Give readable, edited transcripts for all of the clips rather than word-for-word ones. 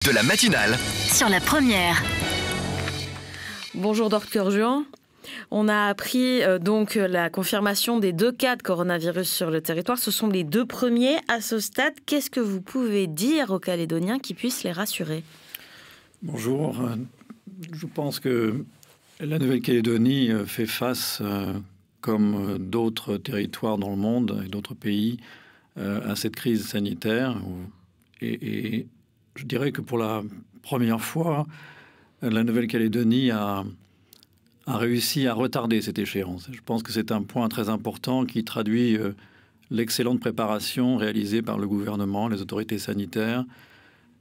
De la matinale sur la première. Bonjour Dr Juan. On a appris donc la confirmation des 2 cas de coronavirus sur le territoire. Ce sont les 2 premiers à ce stade. Qu'est-ce que vous pouvez dire aux Calédoniens qui puissent les rassurer? Bonjour. Je pense que la Nouvelle-Calédonie fait face, comme d'autres territoires dans le monde et d'autres pays, à cette crise sanitaire. Et je dirais que pour la première fois, la Nouvelle-Calédonie a réussi à retarder cette échéance. Je pense que c'est un point très important qui traduit l'excellente préparation réalisée par le gouvernement, les autorités sanitaires,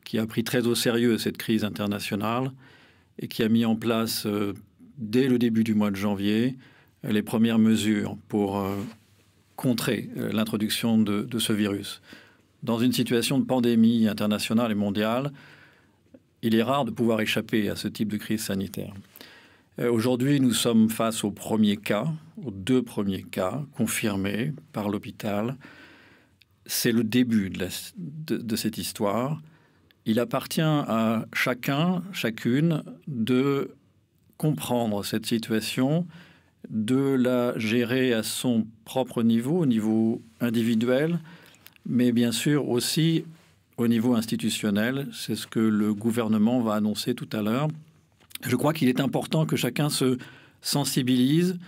qui a pris très au sérieux cette crise internationale et qui a mis en place, dès le début du mois de janvier, les premières mesures pour contrer l'introduction de ce virus. Dans une situation de pandémie internationale et mondiale, il est rare de pouvoir échapper à ce type de crise sanitaire. Aujourd'hui, nous sommes face aux premiers cas, aux 2 premiers cas confirmés par l'hôpital. C'est le début de cette histoire. Il appartient à chacun, chacune, de comprendre cette situation, de la gérer à son propre niveau, au niveau individuel, mais bien sûr aussi au niveau institutionnel. C'est ce que le gouvernement va annoncer tout à l'heure. Je crois qu'il est important que chacun se sensibilise,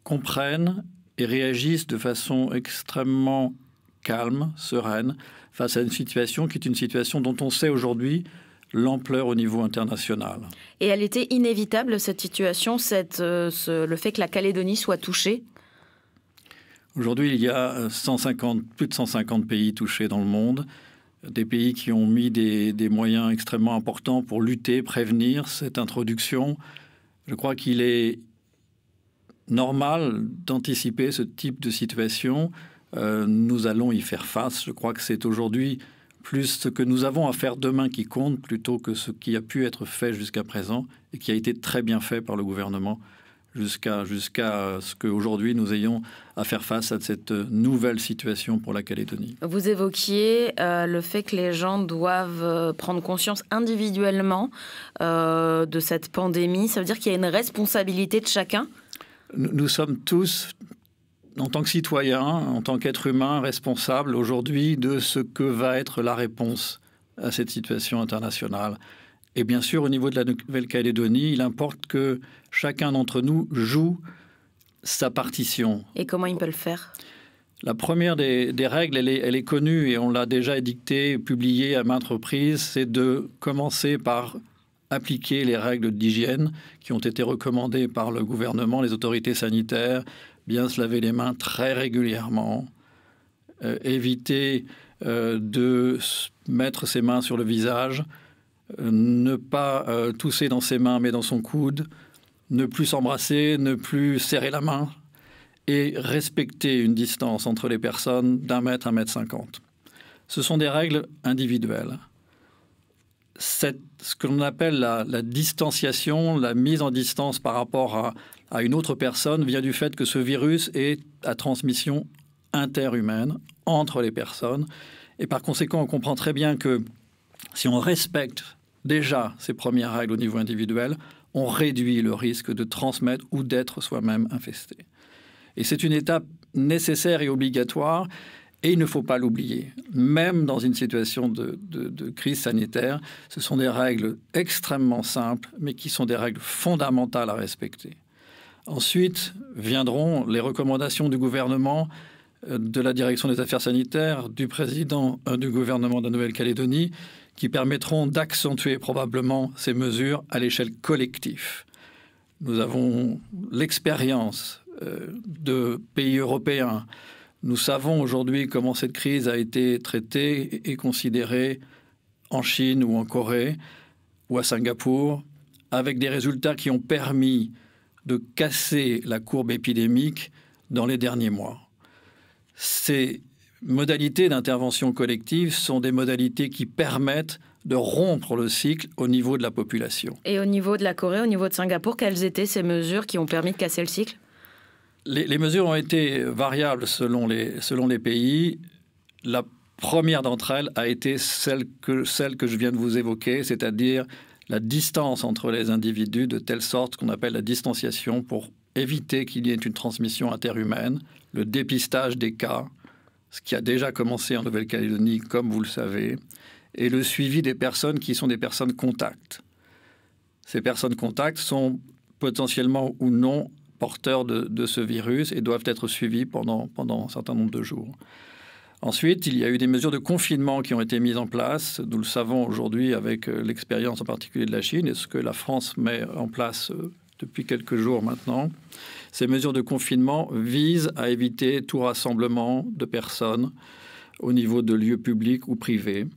comprenne et réagisse de façon extrêmement calme, sereine, face à une situation qui est une situation dont on sait aujourd'hui l'ampleur au niveau international. Et elle était inévitable, cette situation, le fait que la Calédonie soit touchée? Aujourd'hui, il y a plus de 150 pays touchés dans le monde, des pays qui ont mis des moyens extrêmement importants pour lutter, prévenir cette introduction. Je crois qu'il est normal d'anticiper ce type de situation. Nous allons y faire face. Je crois que c'est aujourd'hui plus ce que nous avons à faire demain qui compte plutôt que ce qui a pu être fait jusqu'à présent et qui a été très bien fait par le gouvernement jusqu'à ce qu'aujourd'hui nous ayons à faire face à cette nouvelle situation pour la Calédonie. Vous évoquiez le fait que les gens doivent prendre conscience individuellement de cette pandémie. Ça veut dire qu'il y a une responsabilité de chacun? Nous sommes tous, en tant que citoyens, en tant qu'êtres humains, responsables aujourd'hui de ce que va être la réponse à cette situation internationale. Et bien sûr, au niveau de la Nouvelle-Calédonie, il importe que chacun d'entre nous joue sa partition. Et comment il peut le faire? La première des règles, elle est connue et on l'a déjà édictée, publiée à maintes reprises, c'est de commencer par appliquer les règles d'hygiène qui ont été recommandées par le gouvernement, les autorités sanitaires, bien se laver les mains très régulièrement, éviter de mettre ses mains sur le visage, ne pas tousser dans ses mains mais dans son coude, ne plus s'embrasser, ne plus serrer la main et respecter une distance entre les personnes d'1 mètre, 1,50 m. Ce sont des règles individuelles. Ce que l'on appelle la distanciation, la mise en distance par rapport à une autre personne vient du fait que ce virus est à transmission interhumaine entre les personnes. Et par conséquent, on comprend très bien que si on respecte déjà ces premières règles au niveau individuel, on réduit le risque de transmettre ou d'être soi-même infesté. Et c'est une étape nécessaire et obligatoire, et il ne faut pas l'oublier. Même dans une situation de crise sanitaire, ce sont des règles extrêmement simples, mais qui sont des règles fondamentales à respecter. Ensuite viendront les recommandations du gouvernement, de la direction des affaires sanitaires, du président du gouvernement de la Nouvelle-Calédonie, qui permettront d'accentuer probablement ces mesures à l'échelle collective. Nous avons l'expérience de pays européens. Nous savons aujourd'hui comment cette crise a été traitée et considérée en Chine ou en Corée ou à Singapour, avec des résultats qui ont permis de casser la courbe épidémique dans les derniers mois. Ces modalités d'intervention collective sont des modalités qui permettent de rompre le cycle au niveau de la population. Et au niveau de la Corée, au niveau de Singapour, quelles étaient ces mesures qui ont permis de casser le cycle? Les mesures ont été variables selon les pays. La première d'entre elles a été celle que je viens de vous évoquer, c'est-à-dire la distance entre les individus, de telle sorte qu'on appelle la distanciation, pour éviter qu'il y ait une transmission interhumaine, le dépistage des cas, ce qui a déjà commencé en Nouvelle-Calédonie, comme vous le savez, et le suivi des personnes qui sont des personnes contacts. Ces personnes contacts sont potentiellement ou non porteurs de ce virus et doivent être suivis pendant un certain nombre de jours. Ensuite, il y a eu des mesures de confinement qui ont été mises en place. Nous le savons aujourd'hui avec l'expérience en particulier de la Chine et ce que la France met en place depuis quelques jours maintenant. Ces mesures de confinement visent à éviter tout rassemblement de personnes au niveau de lieux publics ou privés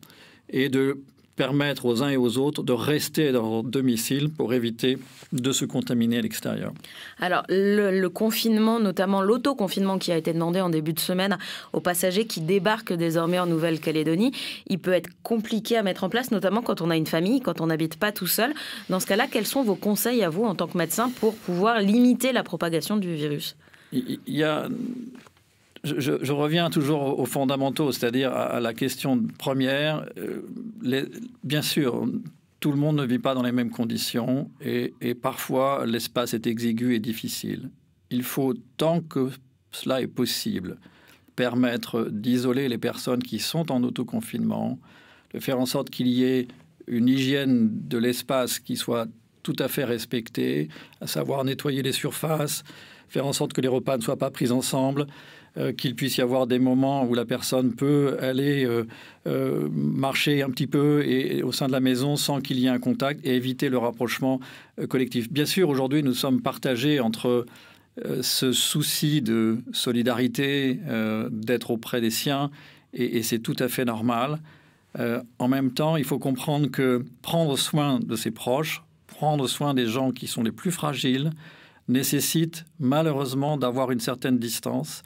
et de permettre aux uns et aux autres de rester dans leur domicile pour éviter de se contaminer à l'extérieur. Alors, le confinement, notamment l'autoconfinement qui a été demandé en début de semaine aux passagers qui débarquent désormais en Nouvelle-Calédonie, il peut être compliqué à mettre en place, notamment quand on a une famille, quand on n'habite pas tout seul. Dans ce cas-là, quels sont vos conseils à vous en tant que médecin pour pouvoir limiter la propagation du virus ? Je reviens toujours aux fondamentaux, c'est-à-dire à la question première. Bien sûr, tout le monde ne vit pas dans les mêmes conditions et parfois l'espace est exigu et difficile. Il faut, tant que cela est possible, permettre d'isoler les personnes qui sont en autoconfinement, de faire en sorte qu'il y ait une hygiène de l'espace qui soit tout à fait respectée, à savoir nettoyer les surfaces, faire en sorte que les repas ne soient pas pris ensemble, qu'il puisse y avoir des moments où la personne peut aller marcher un petit peu au sein de la maison sans qu'il y ait un contact et éviter le rapprochement collectif. Bien sûr, aujourd'hui, nous sommes partagés entre ce souci de solidarité, d'être auprès des siens, et c'est tout à fait normal. En même temps, il faut comprendre que prendre soin de ses proches, prendre soin des gens qui sont les plus fragiles, nécessite malheureusement d'avoir une certaine distance,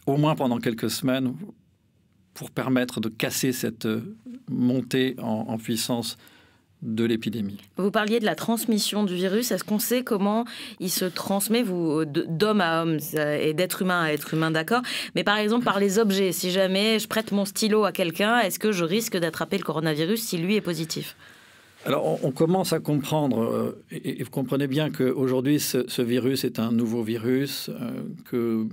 au moins pendant quelques semaines, pour permettre de casser cette montée en puissance de l'épidémie. Vous parliez de la transmission du virus. Est-ce qu'on sait comment il se transmet d'homme à homme et d'être humain à être humain, d'accord? Mais par exemple, par les objets. Si jamais je prête mon stylo à quelqu'un, est-ce que je risque d'attraper le coronavirus si lui est positif? Alors, on commence à comprendre, et vous comprenez bien qu'aujourd'hui, ce virus est un nouveau virus, que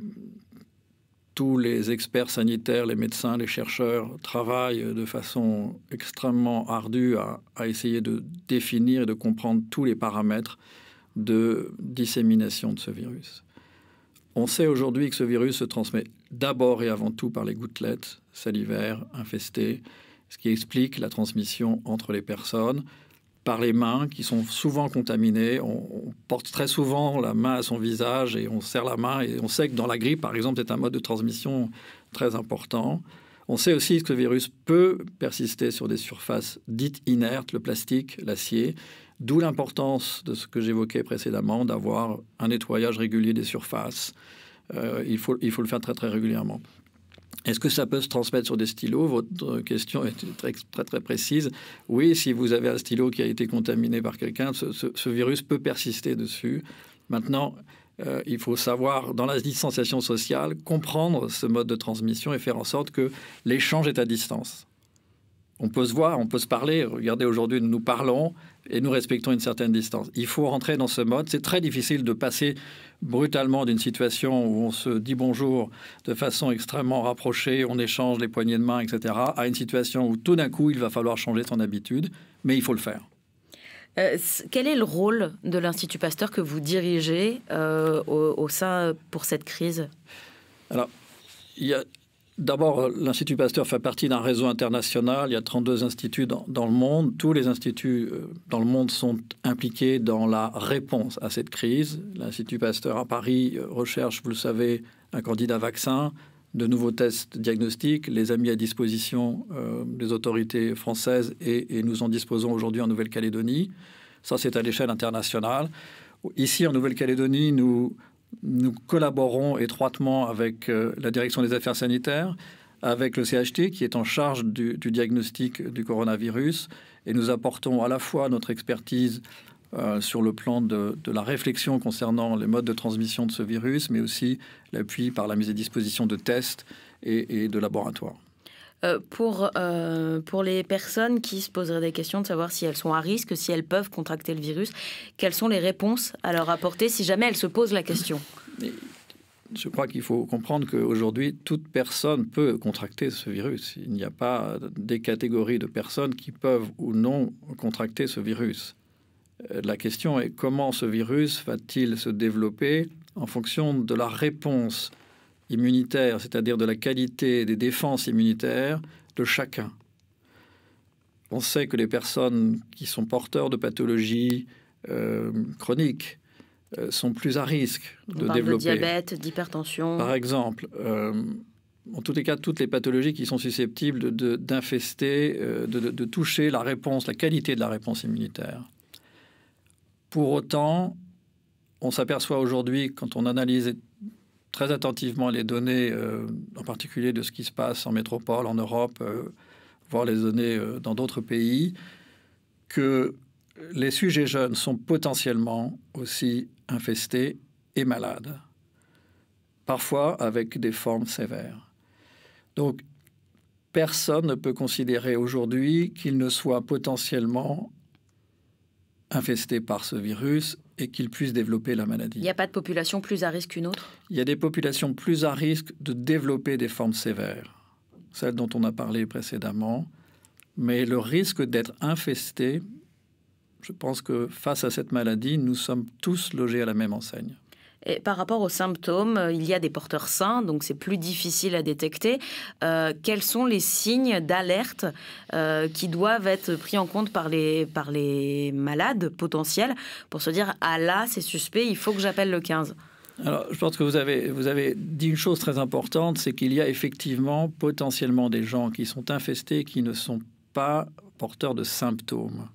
tous les experts sanitaires, les médecins, les chercheurs travaillent de façon extrêmement ardue à essayer de définir et de comprendre tous les paramètres de dissémination de ce virus. On sait aujourd'hui que ce virus se transmet d'abord et avant tout par les gouttelettes salivaires infestées, ce qui explique la transmission entre les personnes, par les mains qui sont souvent contaminées. On porte très souvent la main à son visage et on serre la main. Et on sait que dans la grippe, par exemple, c'est un mode de transmission très important. On sait aussi que ce virus peut persister sur des surfaces dites inertes, le plastique, l'acier, d'où l'importance de ce que j'évoquais précédemment, d'avoir un nettoyage régulier des surfaces. Il faut le faire très, très régulièrement. Est-ce que ça peut se transmettre sur des stylos? Votre question est très, très, très précise. Oui, si vous avez un stylo qui a été contaminé par quelqu'un, ce virus peut persister dessus. Maintenant, il faut savoir, dans la distanciation sociale, comprendre ce mode de transmission et faire en sorte que l'échange est à distance. On peut se voir, on peut se parler. Regardez, aujourd'hui, nous parlons et nous respectons une certaine distance. Il faut rentrer dans ce mode. C'est très difficile de passer brutalement d'une situation où on se dit bonjour de façon extrêmement rapprochée, on échange les poignées de main, etc., à une situation où tout d'un coup, il va falloir changer son habitude, mais il faut le faire. Quel est le rôle de l'Institut Pasteur que vous dirigez au sein pour cette crise? Alors, il y a... D'abord, l'Institut Pasteur fait partie d'un réseau international. Il y a 32 instituts dans le monde. Tous les instituts dans le monde sont impliqués dans la réponse à cette crise. L'Institut Pasteur à Paris recherche, vous le savez, un candidat vaccin, de nouveaux tests diagnostiques, les a mis à disposition des autorités françaises et nous en disposons aujourd'hui en Nouvelle-Calédonie. Ça, c'est à l'échelle internationale. Ici, en Nouvelle-Calédonie, nous collaborons étroitement avec la direction des affaires sanitaires, avec le CHT qui est en charge du diagnostic du coronavirus, et nous apportons à la fois notre expertise sur le plan de la réflexion concernant les modes de transmission de ce virus, mais aussi l'appui par la mise à disposition de tests et de laboratoires. Pour les personnes qui se poseraient des questions de savoir si elles sont à risque, si elles peuvent contracter le virus, quelles sont les réponses à leur apporter si jamais elles se posent la question? Je crois qu'il faut comprendre qu'aujourd'hui, toute personne peut contracter ce virus. Il n'y a pas des catégories de personnes qui peuvent ou non contracter ce virus. La question est comment ce virus va-t-il se développer en fonction de la réponse immunitaire, c'est-à-dire de la qualité des défenses immunitaires de chacun. On sait que les personnes qui sont porteurs de pathologies chroniques sont plus à risque de développer. De diabète, d'hypertension. Par exemple, en tous les cas, toutes les pathologies qui sont susceptibles d'infester, de toucher la réponse, la qualité de la réponse immunitaire. Pour autant, on s'aperçoit aujourd'hui, quand on analyse très attentivement les données, en particulier de ce qui se passe en métropole, en Europe, voire les données dans d'autres pays, que les sujets jeunes sont potentiellement aussi infestés et malades, parfois avec des formes sévères. Donc, personne ne peut considérer aujourd'hui qu'il ne soit potentiellement infesté par ce virus et qu'il puisse développer la maladie. Il n'y a pas de population plus à risque qu'une autre? Il y a des populations plus à risque de développer des formes sévères, celles dont on a parlé précédemment, mais le risque d'être infesté, je pense que face à cette maladie, nous sommes tous logés à la même enseigne. Et par rapport aux symptômes, il y a des porteurs sains, donc c'est plus difficile à détecter. Quels sont les signes d'alerte qui doivent être pris en compte par les malades potentiels pour se dire « Ah là, c'est suspect, il faut que j'appelle le 15 ». Alors, je pense que vous avez dit une chose très importante, c'est qu'il y a effectivement potentiellement des gens qui sont infestés et qui ne sont pas porteurs de symptômes.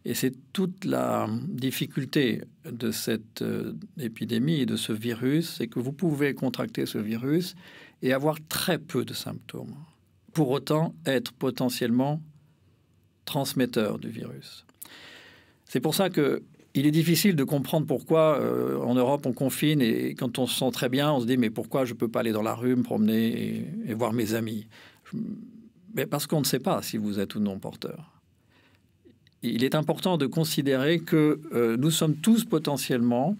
Et c'est toute la difficulté de cette épidémie et de ce virus, c'est que vous pouvez contracter ce virus et avoir très peu de symptômes. Pour autant, être potentiellement transmetteur du virus. C'est pour ça qu'il est difficile de comprendre pourquoi en Europe on confine et quand on se sent très bien, on se dit mais pourquoi je ne peux pas aller dans la rue, me promener et voir mes amis? Mais parce qu'on ne sait pas si vous êtes ou non porteur. Il est important de considérer que nous sommes tous potentiellement,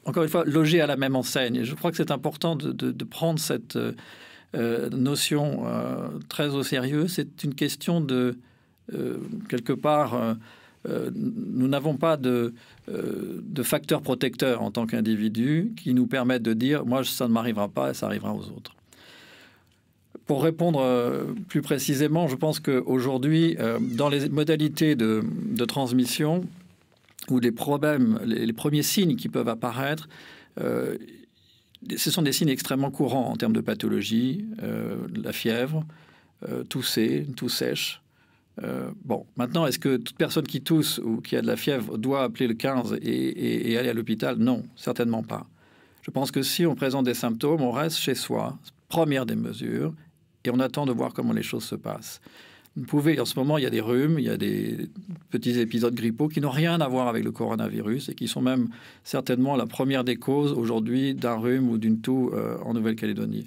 encore une fois, logés à la même enseigne. Et je crois que c'est important de prendre cette notion très au sérieux. C'est une question de, quelque part, nous n'avons pas de facteurs protecteurs en tant qu'individus qui nous permettent de dire « moi, ça ne m'arrivera pas et ça arrivera aux autres ». Pour répondre plus précisément, je pense qu'aujourd'hui, dans les modalités de transmission ou les problèmes, les premiers signes qui peuvent apparaître, ce sont des signes extrêmement courants en termes de pathologie, la fièvre, tousser, toux sèche. Bon, maintenant, est-ce que toute personne qui tousse ou qui a de la fièvre doit appeler le 15 et aller à l'hôpital? Non, certainement pas. Je pense que si on présente des symptômes, on reste chez soi, première des mesures, et on attend de voir comment les choses se passent. Vous pouvez, en ce moment, il y a des rhumes, il y a des petits épisodes grippaux qui n'ont rien à voir avec le coronavirus et qui sont même certainement la première des causes aujourd'hui d'un rhume ou d'une toux en Nouvelle-Calédonie.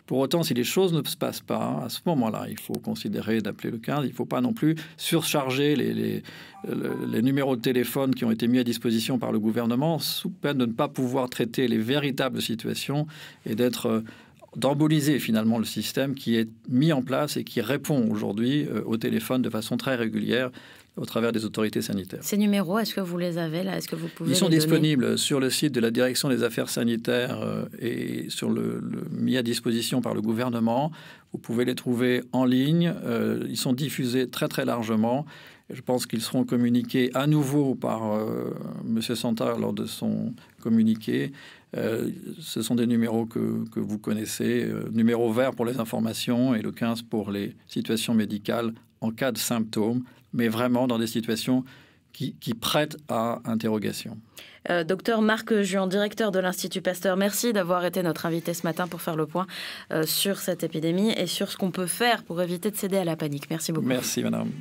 Pour autant, si les choses ne se passent pas, à ce moment-là, il faut considérer d'appeler le 15. Il ne faut pas non plus surcharger les numéros de téléphone qui ont été mis à disposition par le gouvernement sous peine de ne pas pouvoir traiter les véritables situations et d'emboliser finalement le système qui est mis en place et qui répond aujourd'hui au téléphone de façon très régulière au travers des autorités sanitaires. Ces numéros, est-ce que vous les avez là? Est-ce que vous pouvez Ils sont les disponibles donner sur le site de la Direction des Affaires sanitaires et sur le mis à disposition par le gouvernement. Vous pouvez les trouver en ligne. Ils sont diffusés très très largement. Je pense qu'ils seront communiqués à nouveau par M. Santard lors de son communiqué. Ce sont des numéros que vous connaissez. Numéro vert pour les informations et le 15 pour les situations médicales en cas de symptômes, mais vraiment dans des situations qui prêtent à interrogation. Docteur Marc Juan, directeur de l'Institut Pasteur, merci d'avoir été notre invité ce matin pour faire le point sur cette épidémie et sur ce qu'on peut faire pour éviter de céder à la panique. Merci beaucoup. Merci, madame.